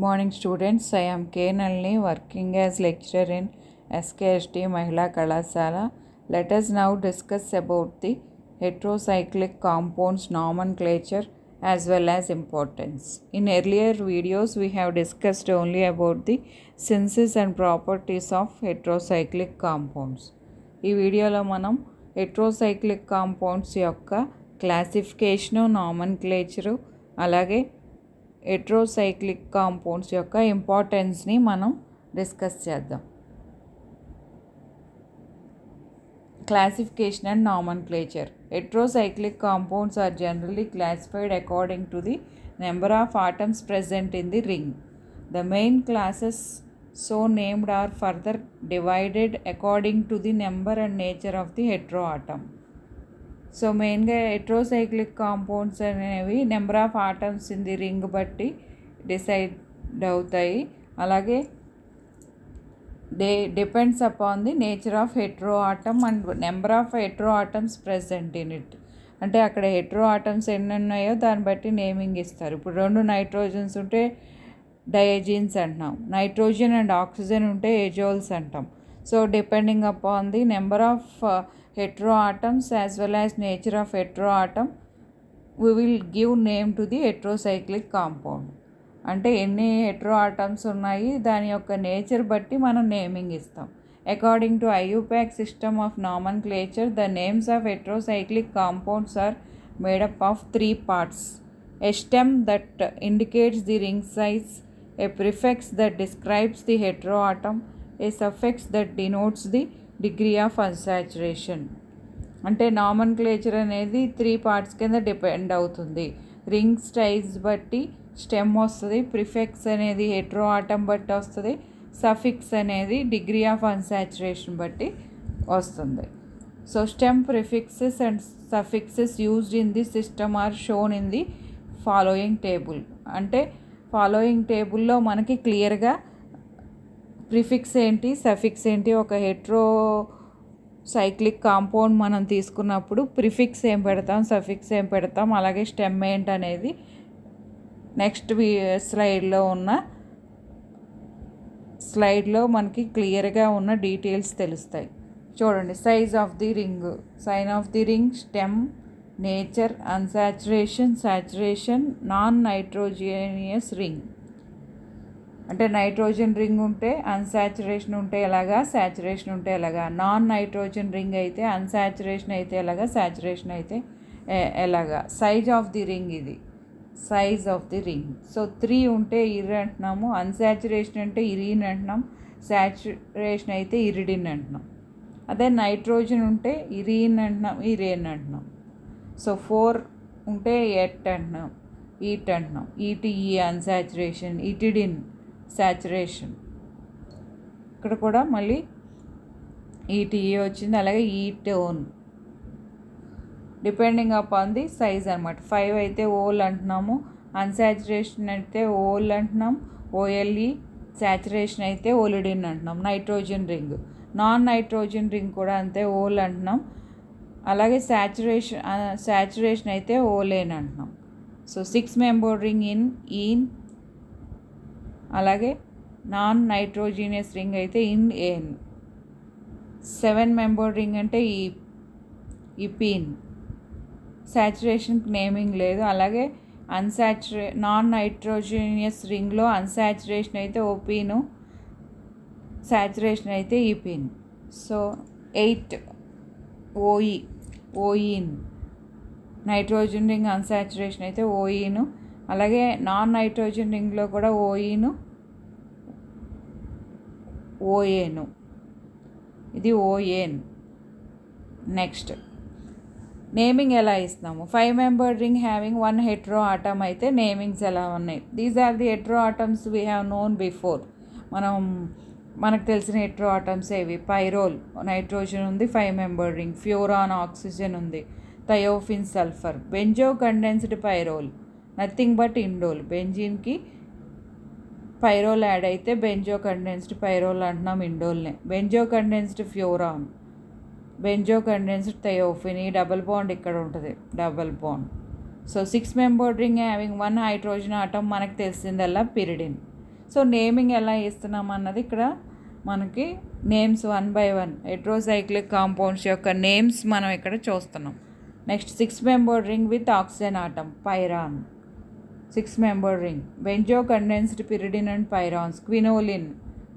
morning students. I am K. Nalini, working as lecturer in SKST Mahila Kalasala. Let us now discuss about the heterocyclic compounds nomenclature as well as importance. In earlier videos we have discussed only about the synthesis and properties of heterocyclic compounds. ఈ వీడియోలో మనం heterocyclic compounds యొక్క classification, నామన్క్లేచరు, అలాగే heterocyclic compounds యొక్క ఇంపార్టెన్స్ని మనం discuss చేద్దాం. Classification and nomenclature. Heterocyclic compounds are generally classified according to the number of atoms present in the ring. The main classes so named are further divided according to the number and nature of the heteroatom. So మెయిన్గా heterocyclic compounds అనేవి number of atoms in the ring బట్టి decide అవుతాయి. అలాగే they depends upon the nature of Hetero atom and number of Hetero atoms present in it. అంటే అక్కడ Hetero atoms ఎన్ని ఉన్నాయో దాన్ని బట్టి నేమింగ్ ఇస్తారు. ఇప్పుడు 2 నైట్రోజన్స్ ఉంటే డయాజిన్స్ అంటున్నాం, నైట్రోజన్ అండ్ ఆక్సిజన్ ఉంటే ఎజోల్స్ అంటాం. So depending upon the number of heteroatoms as well as nature of heteroatom we will give name to the heterocyclic compound. అంటే ఎన్ని హెట్రోఆటమ్స్ ఉన్నాయి దాని యొక్క నేచర్ బట్టి మనం నేమింగ్ ఇస్తాం. According to IUPAC system of నామన్క్లేచర్ the names of heterocyclic compounds are made up of 3 parts: a stem that indicates the ring size, a prefix that describes the heteroatom, a suffix that denotes the degree of unsaturation. అంటే నామన్క్లేచర్ అనేది 3 parts కింద depend అవుతుంది. Ring size బట్టి stem వస్తుంది, prefix అనేది Hetero atom బట్టి వస్తుంది, suffix అనేది డిగ్రీ ఆఫ్ అన్సాచురేషన్ బట్టి వస్తుంది. So stem, prefixes and suffixes used in the system are shown in the following table. అంటే ఫాలోయింగ్ టేబుల్లో మనకి క్లియర్గా ప్రిఫిక్స్ ఏంటి, సఫిక్స్ ఏంటి, ఒక హెట్రో సైక్లిక్ కాంపౌండ్ మనం తీసుకున్నప్పుడు ప్రిఫిక్స్ ఏం పెడతాం, సఫిక్స్ ఏం పెడతాం, అలాగే స్టెమ్ ఏంటనేది నెక్స్ట్ స్లైడ్లో మనకి క్లియర్గా ఉన్న డీటెయిల్స్ తెలుస్తాయి. చూడండి, size of the ring, sign of the ring, stem, nature, unsaturation, saturation, non nitrogenous ring. అంటే నైట్రోజన్ రింగ్ ఉంటే అన్సాచురేషన్ ఉంటే ఎలాగా, సాచురేషన్ ఉంటే ఎలాగా, నాన్ నైట్రోజన్ రింగ్ అయితే అన్సాచురేషన్ అయితే ఎలాగా, సాచురేషన్ అయితే ఎలాగా. సైజ్ ఆఫ్ ది రింగ్, ఇది size of the ring. So 3 ఉంటే ఇర్ అంటున్నాము, అన్సాచురేషన్ అంటే ఇరీన్ అంటున్నాం, సాచురేషన్ అయితే ఇరిడిన్ అంటున్నాం. అదే నైట్రోజన్ ఉంటే ఇరీన్ అంటున్నాం, ఇరేన్ అంటున్నాం. సో 4 ఉంటే ఎట్ అంటున్నాం, ఈట్ అంటున్నాం, ఈటీఈ అన్సాచురేషన్, ఇటిడిన్ సాచురేషన్. ఇక్కడ కూడా మళ్ళీ ఈటీఈ వచ్చింది, అలాగే ఈటోన్ డిపెండింగ్ అపాన్ ది సైజ్ అనమాట. 5 అయితే ఓల్ అంటున్నాము, అన్సాచురేషన్ అయితే ఓల్ అంటున్నాం, ఓఎల్ఈ. సాచురేషన్ అయితే ఓలిడిన్ అంటున్నాం. Nitrogen ring, non nitrogen ring కూడా అంతే, ఓల్ అంటున్నాం. అలాగే సాచురేషన్ అయితే ఓలేన్ అంటున్నాం. సో 6 మెంబర్ రింగ్ ఇన్, అలాగే నాన్ నైట్రోజీనియస్ రింగ్ అయితే ఇన్ ఏన్. 7 మెంబర్ రింగ్ అంటే ఇపీన్. సాచురేషన్కి నేమింగ్ లేదు. అలాగే నాన్ నైట్రోజీనియస్ రింగ్లో అన్సాచురేషన్ అయితే ఓపీను, సాచురేషన్ అయితే ఈపీన్. సో 8 ఓయిన్. నైట్రోజన్ రింగ్ అన్సాచురేషన్ అయితే ఓయిను. అలాగే నాన్ నైట్రోజన్ రింగ్లో కూడా ఓయిను, ఓఏను, ఇది ఓఏన్. నెక్స్ట్ నేమింగ్ ఎలా ఇస్తాము. 5 member ring having 1 hetero atom అయితే నేమింగ్స్ ఎలా ఉన్నాయి. These are the hetero atoms we have known before. మనకు తెలిసిన హెట్రో ఆటమ్స్ ఏవి: పైరోల్, నైట్రోజన్ ఉంది, 5 మెంబర్ రింగ్. ఫ్యూరాన్, ఆక్సిజన్ ఉంది. Thiophene, sulphur. Benzo condensed pyrrole, nothing but indole. బెంజీన్కి pyrrole add అయితే బెంజో కండెన్స్డ్ పైరోల్ అంటున్నాం, ఇండోల్నే. Benzo condensed furan, benzo condensed thiophene. ఈ డబుల్ బాండ్ ఇక్కడ ఉంటుంది, double bond. So 6 membered ring having 1 hydrogen atom మనకు తెలిసిందల్లా pyridine. So naming ఎలా ఇస్తున్నాం అన్నది ఇక్కడ మనకి నేమ్స్ 1 by 1 హెట్రోసైక్లిక్ కాంపౌండ్స్ యొక్క నేమ్స్ మనం ఇక్కడ చూస్తున్నాం. Next 6 membered ring with oxygen atom pyran. 6 membered ring benzo condensed pyridine and pyrans. Quinoline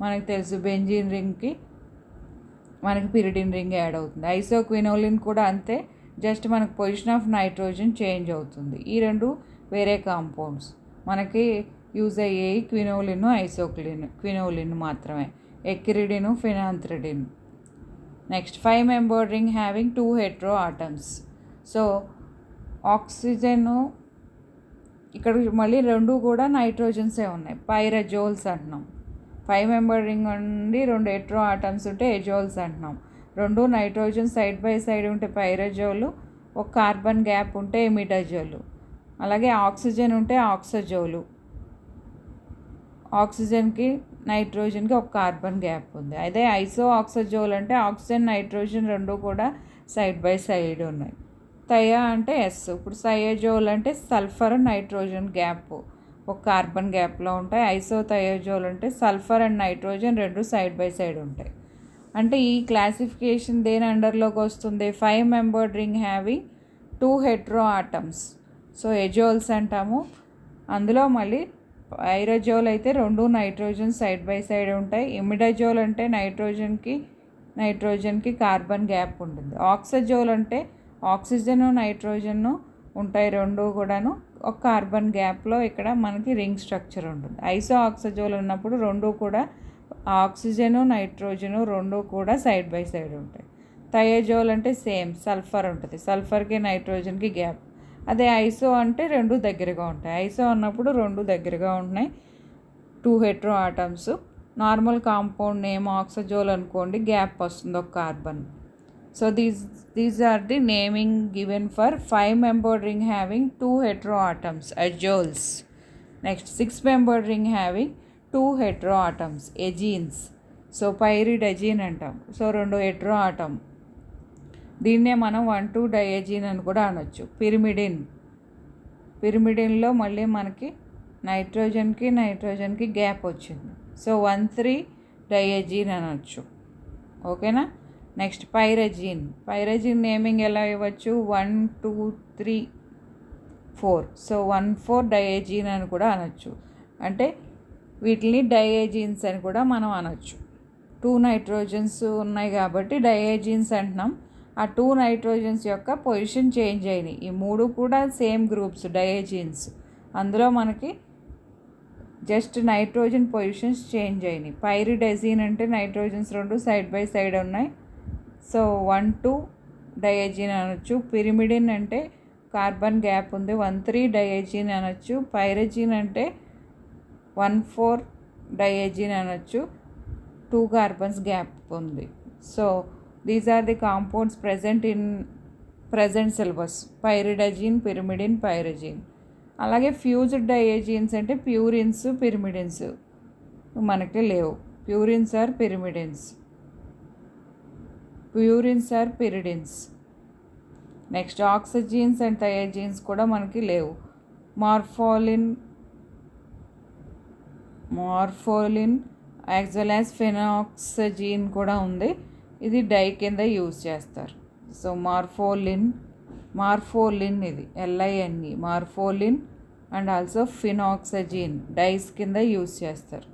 మనకు తెలుసు, బెంజీన్ రింగ్కి మనకి పిరిడిన్ రింగ్ యాడ్ అవుతుంది. ఐసోక్వినోలిన్ కూడా అంతే, జస్ట్ మనకు పొజిషన్ ఆఫ్ నైట్రోజన్ చేంజ్ అవుతుంది. ఈ రెండు వేరే కాంపౌండ్స్ మనకి యూజ్ అయ్యేవి క్వినోలిన్, క్వినోలిన్ మాత్రమే. Acridine, phenanthridine. Next 5 membered ring having 2 hetero atoms. So oxygen ఇక్కడ మళ్ళీ రెండు కూడా నైట్రోజన్సే ఉన్నాయి, పైరజోల్స్ అంటున్నాం. 5 మెంబర్డ్ రింగ్ నుండి 2 హెట్రో ఆటమ్స్ ఉంటే ఎజోల్స్ అంటున్నాం. 2 నైట్రోజన్ సైడ్ బై సైడ్ ఉంటే పైరజోలు, ఒక కార్బన్ గ్యాప్ ఉంటే ఎమిడజోలు. అలాగే ఆక్సిజన్ ఉంటే ఆక్సజోలు, ఆక్సిజన్కి నైట్రోజన్కి ఒక కార్బన్ గ్యాప్ ఉంది. అదే ఐసో ఆక్సజోల్ అంటే ఆక్సిజన్ నైట్రోజన్ రెండు కూడా సైడ్ బై సైడ్ ఉన్నాయి. థయా అంటే ఎస్. ఇప్పుడు థయోజోల్ అంటే సల్ఫర్ నైట్రోజన్ గ్యాప్ ఒక కార్బన్ గ్యాప్లో ఉంటాయి. ఐసో థయోజోల్ అంటే సల్ఫర్ అండ్ నైట్రోజన్ రెండు సైడ్ బై సైడ్ ఉంటాయి. అంటే ఈ క్లాసిఫికేషన్ దేని అండర్లోకి వస్తుంది? 5 membered ring having 2 hetero atoms. So azoles అంటాము. అందులో మళ్ళీ పైరజోల్ అయితే 2 నైట్రోజన్ సైడ్ బై సైడ్ ఉంటాయి. ఇమిడజోల్ అంటే నైట్రోజన్కి కార్బన్ గ్యాప్ ఉంటుంది. ఆక్సజోల్ అంటే ఆక్సిజన్ నైట్రోజన్ ఉంటాయి, రెండు కూడాను ఒక కార్బన్ గ్యాప్లో ఇక్కడ మనకి రింగ్ స్ట్రక్చర్ ఉంటుంది. ఐసో ఆక్సజోల్ ఉన్నప్పుడు రెండు కూడా ఆక్సిజను నైట్రోజను రెండు కూడా సైడ్ బై సైడ్ ఉంటాయి. థయోజోల్ అంటే సేమ్, సల్ఫర్ ఉంటుంది, సల్ఫర్కి నైట్రోజన్కి గ్యాప్. అదే ఐసో అంటే రెండు దగ్గరగా ఉంటాయి. ఐసో అన్నప్పుడు రెండు దగ్గరగా ఉన్నాయి, 2 hetero atoms. Normal compound name oxazole అనుకోండి, గ్యాప్ వస్తుంది ఒక carbon. So these are the naming given for 5 membered ring having 2 hetero atoms, azoles. Next 6 membered ring having 2 hetero atoms, azines. So pyridazine అంటాం. సో 2 హెట్రో ఆటమ్, దీన్నే మనం 1,2 డయాజీన్ అని కూడా అనొచ్చు. పిరిమిడిన్లో మళ్ళీ మనకి నైట్రోజన్కి గ్యాప్ వచ్చింది. సో 1,3 డయాజీన్ అనొచ్చు. ఓకేనా? నెక్స్ట్ పైరజీన్ నేమింగ్ ఎలా ఇవ్వచ్చు? 1, 2, 3, 4. సో 1,4 డయాజీన్ అని కూడా అనొచ్చు. అంటే వీటిని డయాజీన్స్ అని కూడా మనం అనొచ్చు. 2 నైట్రోజన్స్ ఉన్నాయి కాబట్టి డయాజీన్స్ అంటున్నాం. ఆ 2 నైట్రోజన్స్ యొక్క పొజిషన్ చేంజ్ అయినాయి. ఈ 3 కూడా సేమ్ గ్రూప్స్ డయాజీన్స్. అందులో మనకి జస్ట్ నైట్రోజన్ పొజిషన్స్ చేంజ్ అయినాయి. పైరిడజీన్ అంటే నైట్రోజన్స్ రెండు సైడ్ బై సైడ్ ఉన్నాయి. సో 1,2 డయాజీన్ అనొచ్చు. పిరిమిడిన్ అంటే కార్బన్ గ్యాప్ ఉంది, 1,3 డయాజీన్ అనొచ్చు. పైరజీన్ అంటే 1,4 డయాజీన్ అనొచ్చు, 2 కార్బన్స్ గ్యాప్ ఉంది. So these are the compounds present syllabus. Pyridazine, pyrimidine, pyrazine. అలాగే ఫ్యూజ్డ్ డయాజీన్స్ అంటే ప్యూరిన్స్, పిరిమిడిన్స్ మనకి లేవు. Purines are pyridines. Next oxazines and thiazines కూడా మనకి లేవు. Morpholine as well as phenoxazine కూడా ఉంది. ఇది డై కింద యూజ్ చేస్తారు. సో మార్ఫోలిన్ ఇది LINE, మార్ఫోలిన్ అండ్ ఆల్సో ఫినాక్సజీన్ డైస్ కింద యూజ్ చేస్తారు.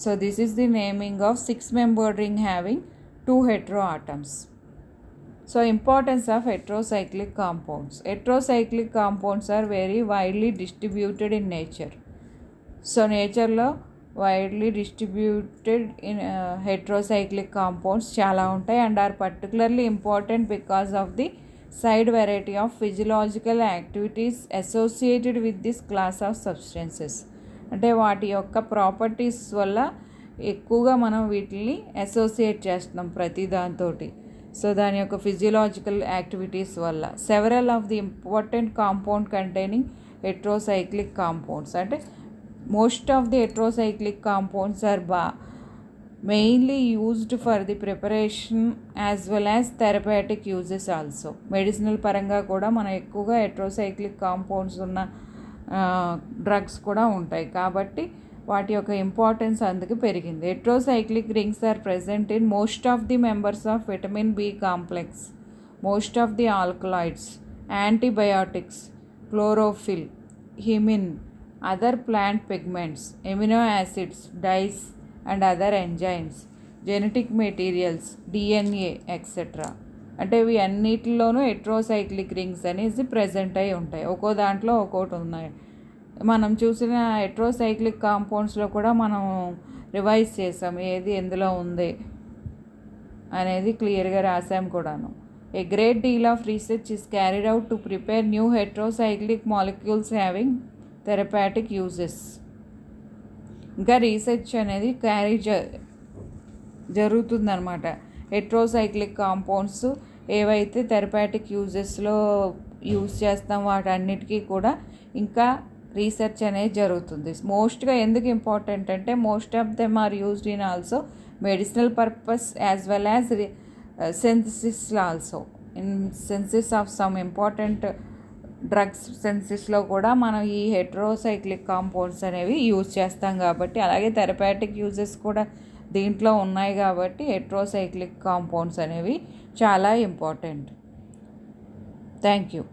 So this is the naming of 6 membered ring having 2 hetero atoms. So importance of heterocyclic compounds. Heterocyclic compounds are very widely distributed in nature. So నేచర్లో widely distributed in heterocyclic compounds చాలా ఉంటాయి and are particularly important because of the side variety of physiological activities associated with this class of substances. అంటే వాటి యొక్క properties వల్ల ఎక్కువగా మనం వీటిని అసోసియేట్ చేస్తున్నాం ప్రతి దాంతో. సో దాని యొక్క ఫిజియలాజికల్ యాక్టివిటీస్ వల్ల several of the important compound containing heterocyclic compounds. అంటే most of the heterocyclic compounds are mainly used for the preparation as well as therapeutic uses also. Medicinal పరంగా కూడా మనం ఎక్కువగా heterocyclic compounds ఉన్న drugs కూడా ఉంటాయి. కాబట్టి వాటి యొక్క ఇంపార్టెన్స్ అందుకు పెరిగింది. Heterocyclic rings are present in most of the members of vitamin B complex, most of the alkaloids, antibiotics, chlorophyll, haemin, other plant pigments, amino acids, dyes and other enzymes, genetic materials, DNA etcetera. అంటే ఇవి అన్నిటిలోనూ heterocyclic rings అనేసి present అయి ఉంటాయి. ఒక్కో దాంట్లో ఒక్కోటి ఉన్నాయి. మనం చూసిన హెట్రోసైక్లిక్ కాంపౌండ్స్లో కూడా మనం రివైజ్ చేసాం ఏది ఎందులో ఉంది అనేది క్లియర్గా రాసాం కూడాను. A great deal of research is carried out to prepare new heterocyclic molecules having therapeutic uses. ఇంకా రీసెర్చ్ అనేది జరుగుతుందన్నమాట. హెట్రోసైక్లిక్ కాంపౌండ్స్ ఏవైతే థెరపాటిక్ యూజెస్లో యూజ్ చేస్తాం వాటన్నిటికీ కూడా ఇంకా రీసెర్చ్ అనేది జరుగుతుంది. మోస్ట్గా ఎందుకు ఇంపార్టెంట్ అంటే most of them are used in also medicinal purpose as well as synthesis also. In synthesis of some important drugs సెన్సిస్లో కూడా మనం ఈ హెట్రోసైక్లిక్ కాంపౌండ్స్ అనేవి యూజ్ చేస్తాం కాబట్టి, అలాగే థెరపాటిక్ యూజెస్ కూడా దీంట్లో ఉన్నాయి కాబట్టి హెట్రోసైక్లిక్ కాంపౌండ్స్ అనేవి చాలా ఇంపార్టెంట్. Thank you.